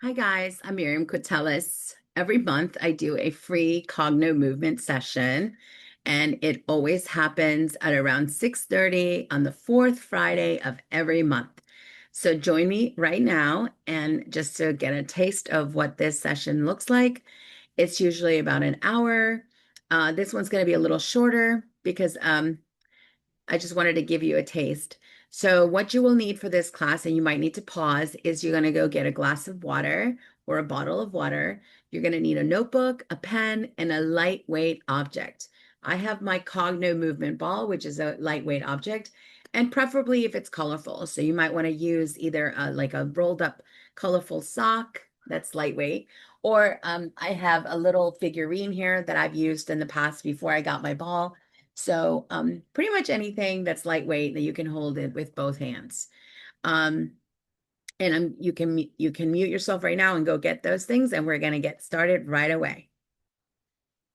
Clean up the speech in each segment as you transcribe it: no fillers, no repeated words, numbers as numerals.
Hi guys, I'm Miriam Cutelis. Every month I do a free Cogno movement session, and it always happens at around 6:30 on the fourth Friday of every month. So join me right now, and just to get a taste of what this session looks like, it's usually about an hour. This one's going to be a little shorter because I just wanted to give you a taste. So what you will need for this class, and you might need to pause, is you're going to go get a glass of water or a bottle of water. You're going to need a notebook, a pen, and a lightweight object. I have my Cogno movement ball, which is a lightweight object, and preferably if it's colorful. So you might want to use either like a rolled up colorful sock that's lightweight, or I have a little figurine here that I've used in the past before I got my ball. So pretty much anything that's lightweight that you can hold it with both hands. Um, and you can mute yourself right now and go get those things, and we're gonna get started right away.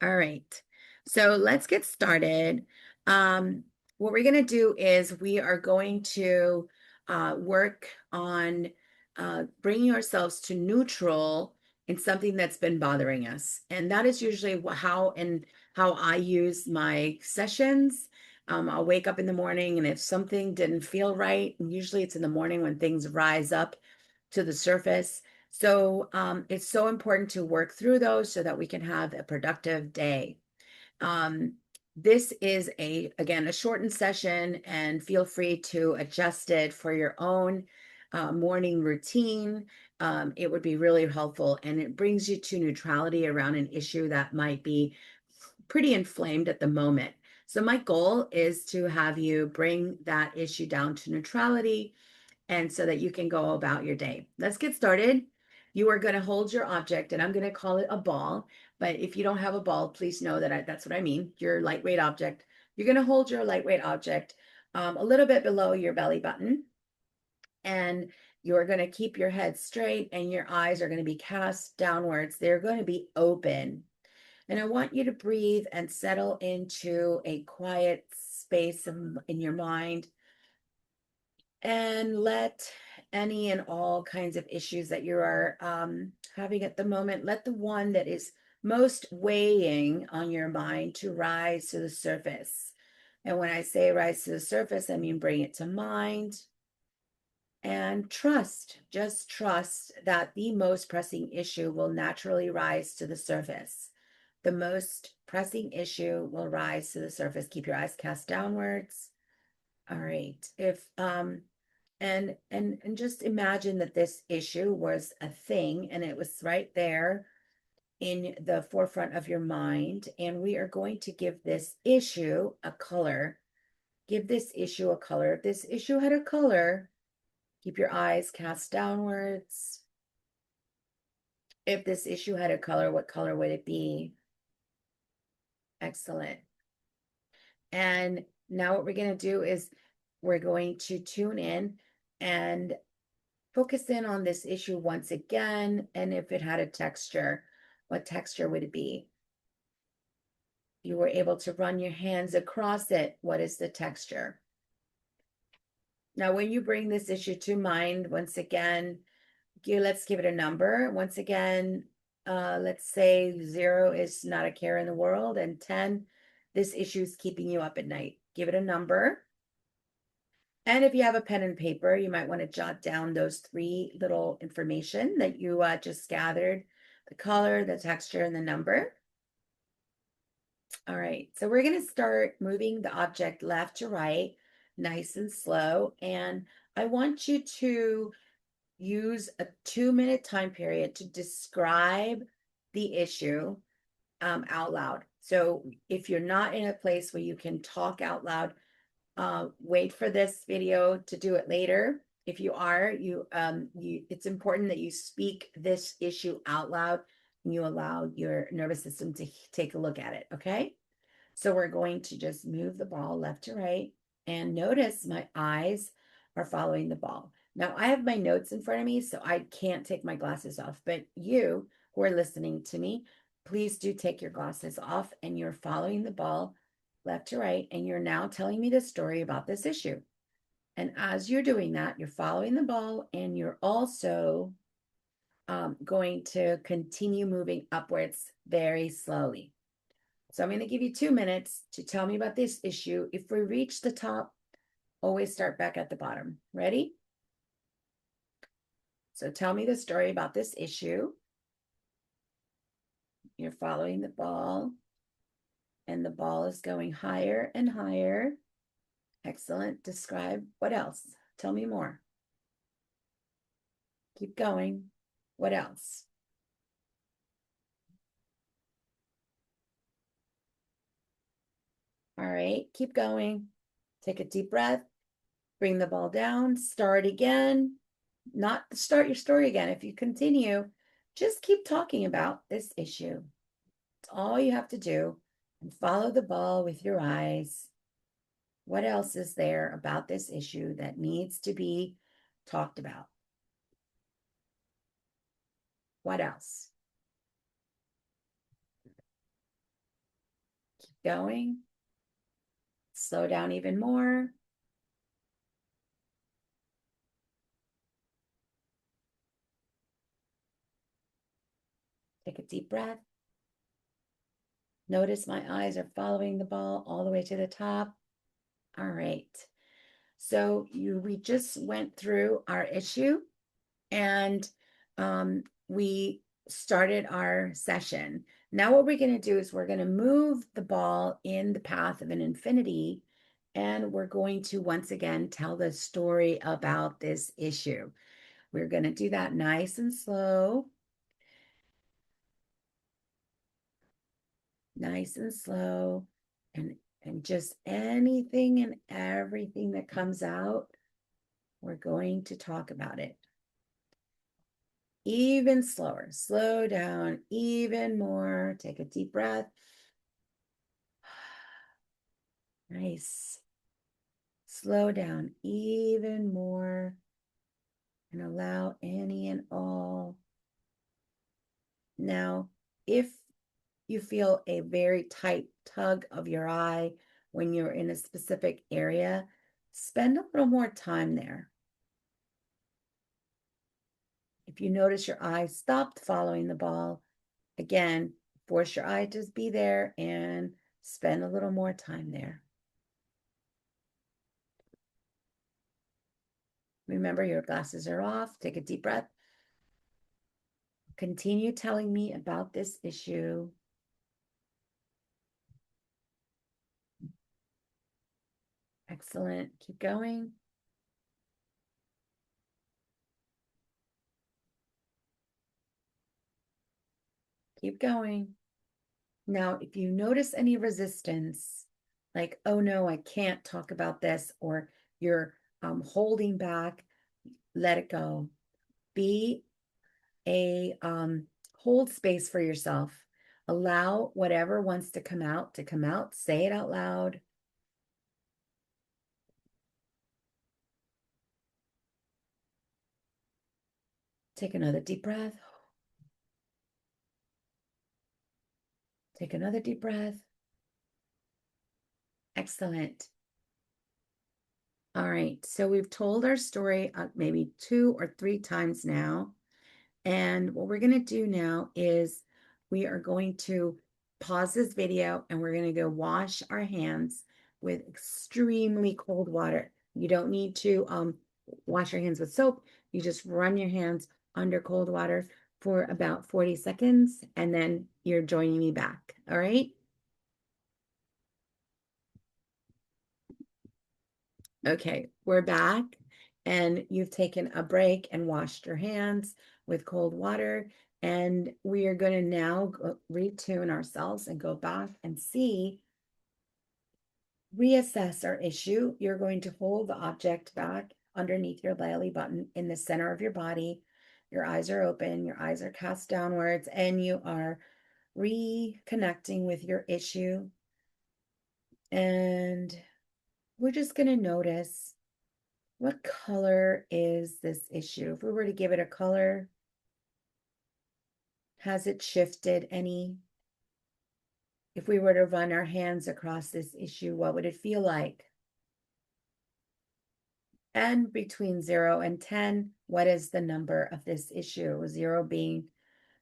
All right. So let's get started. Um, what we're gonna do is we are going to work on bringing ourselves to neutral in something that's been bothering us, and that is usually how I use my sessions. I'll wake up in the morning, and if something didn't feel right, and usually it's in the morning when things rise up to the surface. So it's so important to work through those so that we can have a productive day. Um, this is again, a shortened session, and feel free to adjust it for your own morning routine. It would be really helpful, and it brings you to neutrality around an issue that might be pretty inflamed at the moment. So my goal is to have you bring that issue down to neutrality, and so that you can go about your day. Let's get started. You are going to hold your object, and I'm going to call it a ball. But if you don't have a ball, please know that that's what I mean. Your lightweight object. You're going to hold your lightweight object a little bit below your belly button, and you're going to keep your head straight, and your eyes are going to be cast downwards. They're going to be open. And I want you to breathe and settle into a quiet space in your mind, and let any and all kinds of issues that you are having at the moment, let the one that is most weighing on your mind to rise to the surface. And when I say rise to the surface, I mean bring it to mind, and just trust that the most pressing issue will naturally rise to the surface. The most pressing issue will rise to the surface. Keep your eyes cast downwards. All right. If and just imagine that this issue was a thing, and it was right there in the forefront of your mind, and we are going to give this issue a color. Give this issue a color. If this issue had a color, keep your eyes cast downwards. If this issue had a color, what color would it be? Excellent. And now what we're going to do is we're going to tune in and focus in on this issue once again. And if it had a texture, what texture would it be? You were able to run your hands across it. What is the texture? Now, when you bring this issue to mind, once again, let's give it a number. Once again, let's say 0 is not a care in the world, and 10, this issue is keeping you up at night. Give it a number. And if you have a pen and paper, you might want to jot down those 3 little information that you just gathered: the color, the texture, and the number. All right, so we're going to start moving the object left to right, nice and slow. And I want you to use a 2-minute time period to describe the issue out loud. So if you're not in a place where you can talk out loud, wait for this video to do it later. If you are, it's important that you speak this issue out loud, and you allow your nervous system to take a look at it, okay? So we're going to just move the ball left to right, and notice my eyes are following the ball. Now I have my notes in front of me, so I can't take my glasses off, but you who are listening to me, please do take your glasses off, and you're following the ball left to right, and you're now telling me the story about this issue. And as you're doing that, you're following the ball, and you're also going to continue moving upwards very slowly. So I'm going to give you 2 minutes to tell me about this issue. If we reach the top, always start back at the bottom. Ready? So tell me the story about this issue. You're following the ball, and the ball is going higher and higher. Excellent. Describe what else? Tell me more. Keep going. What else? All right, keep going. Take a deep breath. Bring the ball down. Start again. Not start your story again. If you continue, just keep talking about this issue. It's all you have to do. And follow the ball with your eyes. What else is there about this issue that needs to be talked about? What else? Keep going. Slow down even more. Take a deep breath. Notice my eyes are following the ball all the way to the top. All right. So we just went through our issue, and we started our session. Now what we're going to do is we're going to move the ball in the path of an infinity, and we're going to once again tell the story about this issue. We're going to do that nice and slow. Nice and slow, and just anything and everything that comes out, we're going to talk about it. Even slower. Slow down even more. Take a deep breath. Nice. Slow down even more and allow any and all. Now, if you feel a very tight tug of your eye when you're in a specific area, spend a little more time there. If you notice your eye stopped following the ball, again, force your eye to be there and spend a little more time there. Remember, your glasses are off. Take a deep breath. Continue telling me about this issue. Excellent. Keep going. Keep going. Now, if you notice any resistance, like, oh no, I can't talk about this, or you're holding back, let it go. Be a hold space for yourself. Allow whatever wants to come out to come out. Say it out loud. Take another deep breath. Take another deep breath. Excellent. All right, so we've told our story maybe 2 or 3 times now. And what we're going to do now is we are going to pause this video, and we're going to go wash our hands with extremely cold water. You don't need to wash your hands with soap. You just run your hands under cold water for about 40 seconds, and then you're joining me back. All right? Okay, we're back, and you've taken a break and washed your hands with cold water, and we are going to now retune ourselves and go back and reassess our issue. You're going to hold the object back underneath your belly button in the center of your body. Your eyes are open, your eyes are cast downwards, and you are reconnecting with your issue. And we're just going to notice, what color is this issue? If we were to give it a color, has it shifted any? If we were to run our hands across this issue, what would it feel like? And between 0 and 10, What is the number of this issue? 0 being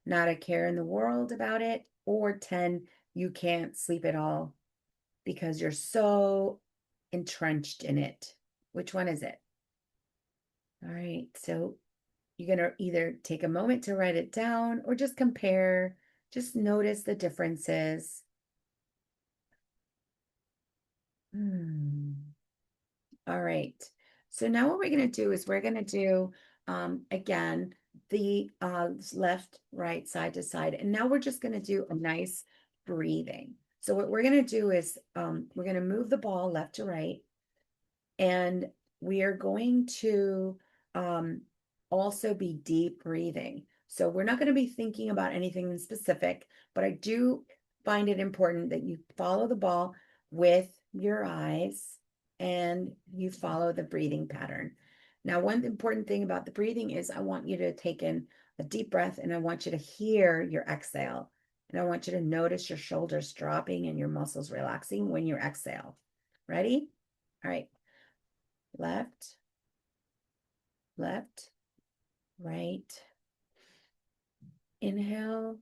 not a care in the world about it, or 10, you can't sleep at all because you're so entrenched in it. Which one is it? All right, so you're going to either take a moment to write it down or just compare, just notice the differences. All right. So now what we're going to do is we're going to do, again, the left, right, side to side. And now we're just going to do a nice breathing. So what we're going to do is we're going to move the ball left to right. And we are going to um, also be deep breathing. So we're not going to be thinking about anything in specific, but I do find it important that you follow the ball with your eyes and you follow the breathing pattern. Now, one important thing about the breathing is I want you to take in a deep breath and I want you to hear your exhale. And I want you to notice your shoulders dropping and your muscles relaxing when you exhale. Ready? All right. Left, left, right. Inhale,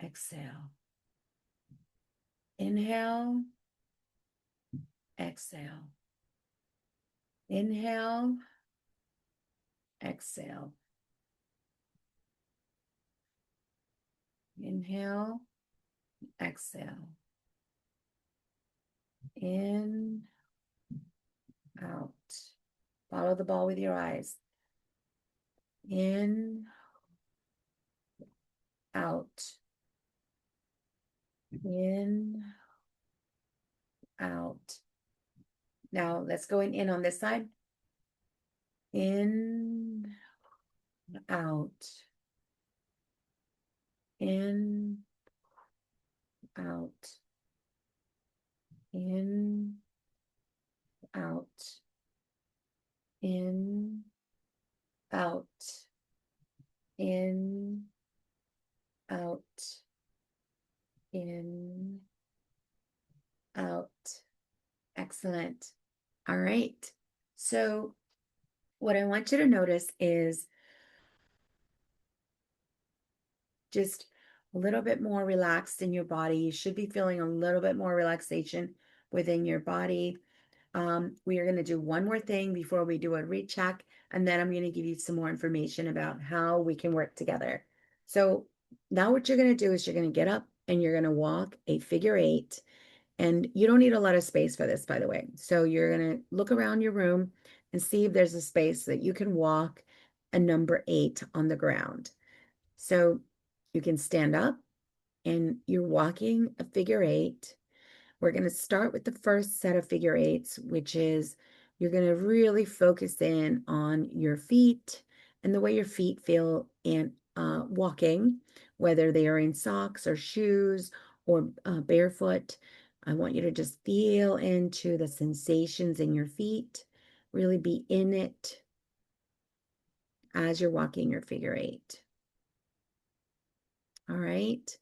exhale. Inhale, exhale. Inhale, exhale. Inhale, exhale. In, out. Follow the ball with your eyes. In, out. In, out. Now let's go in on this side. In, out. In, out. In, out. In, out. In, out. In, out. Excellent. All right. So what I want you to notice is just a little bit more relaxed in your body. You should be feeling a little bit more relaxation within your body. We are going to do one more thing before we do a recheck, and then I'm going to give you some more information about how we can work together. So now what you're going to do is you're going to get up and you're going to walk a figure 8. And you don't need a lot of space for this, by the way. So you're going to look around your room and see if there's a space that you can walk a number 8 on the ground. So you can stand up and you're walking a figure 8. We're going to start with the first set of figure 8s, which is you're going to really focus in on your feet and the way your feet feel in walking, whether they are in socks or shoes or barefoot. I want you to just feel into the sensations in your feet, really be in it as you're walking your figure 8. All right.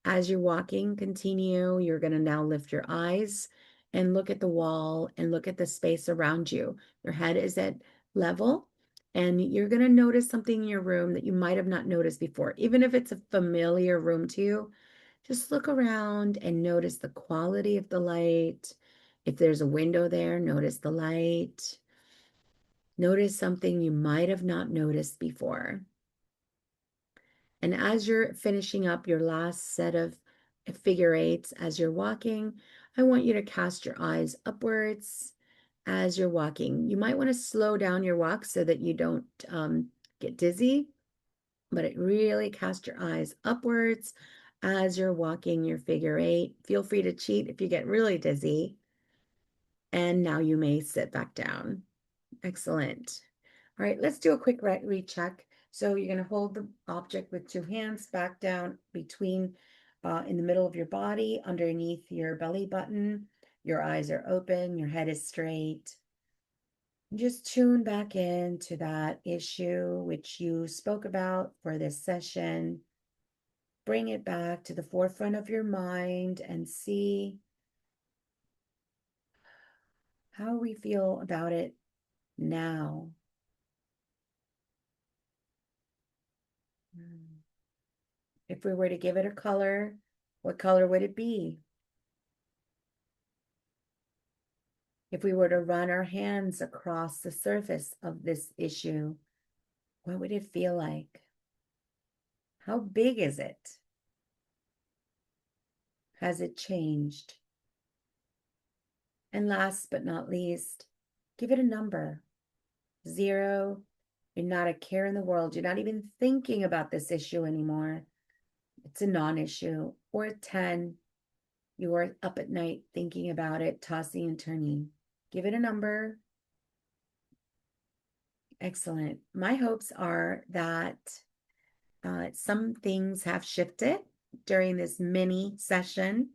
As you're walking, continue. You're going to now lift your eyes and look at the wall and look at the space around you. Your head is at level, and you're going to notice something in your room that you might have not noticed before. Even if it's a familiar room to you, just look around and notice the quality of the light. If there's a window there, notice the light. Notice something you might have not noticed before. And as you're finishing up your last set of figure 8s, as you're walking, I want you to cast your eyes upwards as you're walking. You might want to slow down your walk so that you don't get dizzy, but it really cast your eyes upwards as you're walking your figure 8. Feel free to cheat if you get really dizzy. And now you may sit back down. Excellent. All right, let's do a quick recheck. So you're going to hold the object with 2 hands back down between, in the middle of your body, underneath your belly button. Your eyes are open, your head is straight. Just tune back into that issue which you spoke about for this session. Bring it back to the forefront of your mind and see how we feel about it now. If we were to give it a color, what color would it be? If we were to run our hands across the surface of this issue, what would it feel like? How big is it? Has it changed? And last but not least, give it a number. 0, you're not a care in the world. You're not even thinking about this issue anymore. It's a non-issue. Or a 10, you are up at night thinking about it, tossing and turning. Give it a number. Excellent. My hopes are that some things have shifted during this mini session.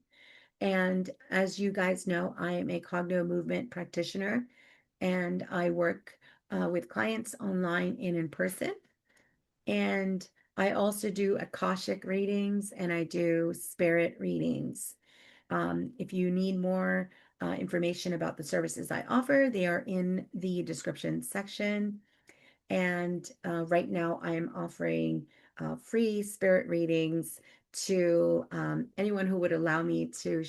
And as you guys know, I am a Cognomovement practitioner, and I work with clients online and in person. And I also do Akashic readings and I do spirit readings. If you need more information about the services I offer, they are in the description section. And right now I am offering free spirit readings to anyone who would allow me to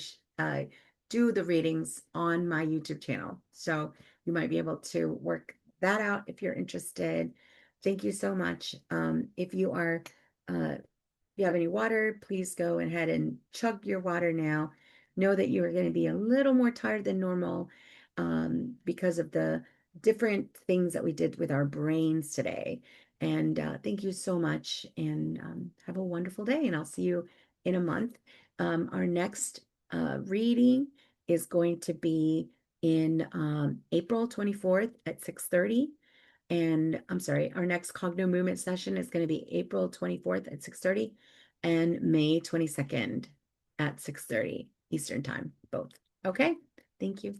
do the readings on my YouTube channel. So you might be able to work that out if you're interested. Thank you so much. If you are if you have any water, please go ahead and chug your water now. Know that you are going to be a little more tired than normal because of the different things that we did with our brains today. And thank you so much, and have a wonderful day. And I'll see you in a month. Our next reading is going to be in April 24th at 6:30. And I'm sorry, our next Cognomovement session is going to be April 24th at 6:30 and May 22nd at 6:30 Eastern time, both. Okay, thank you.